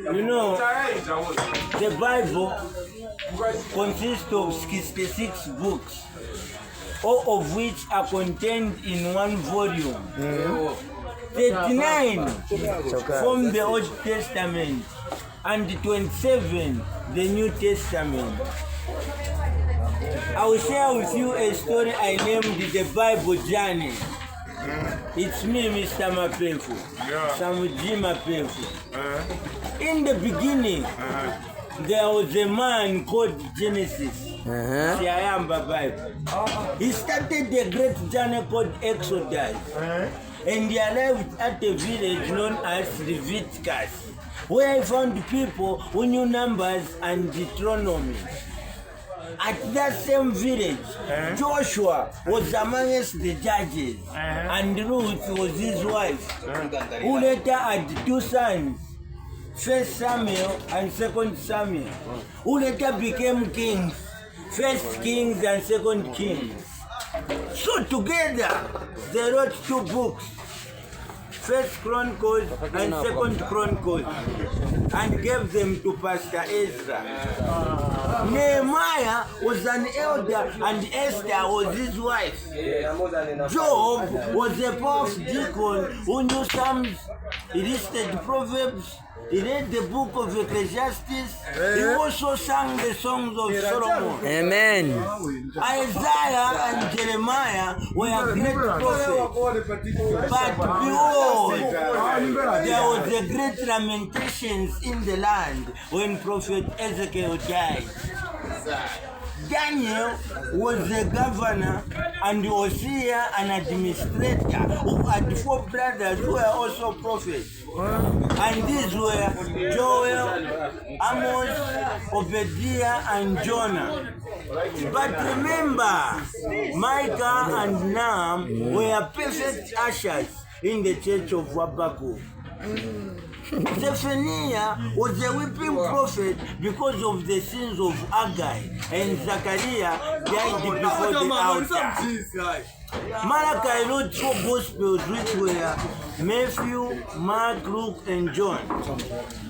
You know, the Bible consists of 66 books, all of which are contained in one volume. 39 from the Old Testament and 27 the New Testament. I will share with you a story I named the Bible Journey. It's me, Mr. Mapefu, Samuji Mapefu. In the beginning, there was a man called Genesis. Siayamba Bible. He started a great journey called Exodus. And he arrived at a village known as Leviticus, where he found people who knew numbers and Deuteronomy. At that same village, Joshua was amongst the judges, and Ruth was his wife, who later had two sons, 1 Samuel and 2 Samuel, who later became kings, 1 Kings and 2 Kings. So together, they wrote two books, 1 Chronicles and 2 Chronicles, and gave them to Pastor Ezra. Nehemiah was an elder and Esther was his wife. Job was a powerful deacon who knew Psalms, he listed Proverbs, he read the book of Ecclesiastes, he also sang the songs of Solomon. Amen. Isaiah and Jeremiah were great prophets. But behold, there was a great lamentations in the land when Prophet Ezekiel died. Daniel was a governor and Hosea an administrator who had 4 brothers who were also prophets. And these were Joel, Amos, Obadiah, and Jonah. But remember, Micah and Nahum were perfect ushers in the church of Habakkuk. Zephaniah was a weeping prophet because of the sins of Haggai, and Zechariah died before the altar. Malachi wrote 4 Gospels, which were Matthew, Mark, Luke, and John.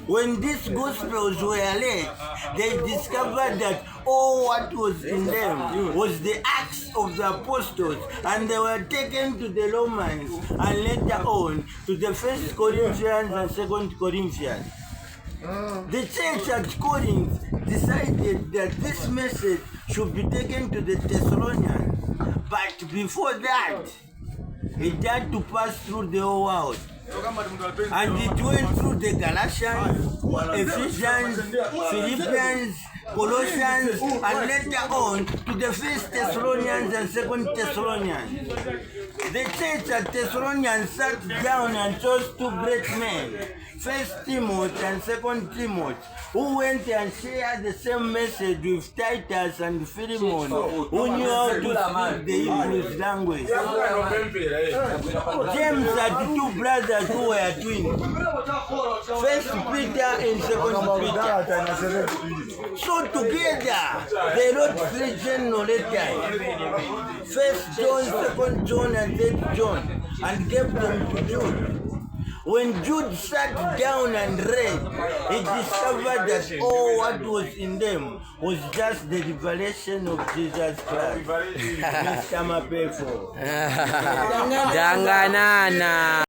When these Gospels were read, they discovered that all what was in them was the Acts of the Apostles, and they were taken to the Romans and later on to the 1 Corinthians and 2 Corinthians. The church at Corinth decided that this message should be taken to the Thessalonians, but before that, it had to pass through the whole world. And it went through the Galatians, Ephesians, Philippians, Colossians, and later on to the 1 Thessalonians and 2 Thessalonians. The church at Thessalonians sat down and chose 2 great men, 1 Timothy and 2 Timothy, who went and shared the same message with Titus and Philemon, who knew how to speak the Hebrew language. James had 2 brothers who were twins, 1 Peter and 2 Peter. So together, they wrote 3 general letters, 1 John, 2 John, and 3 John, and gave them to Jude. When Jude sat down and read, he discovered that all what was in them was just the revelation of Jesus Christ. Mr. Mapefu. Janganana.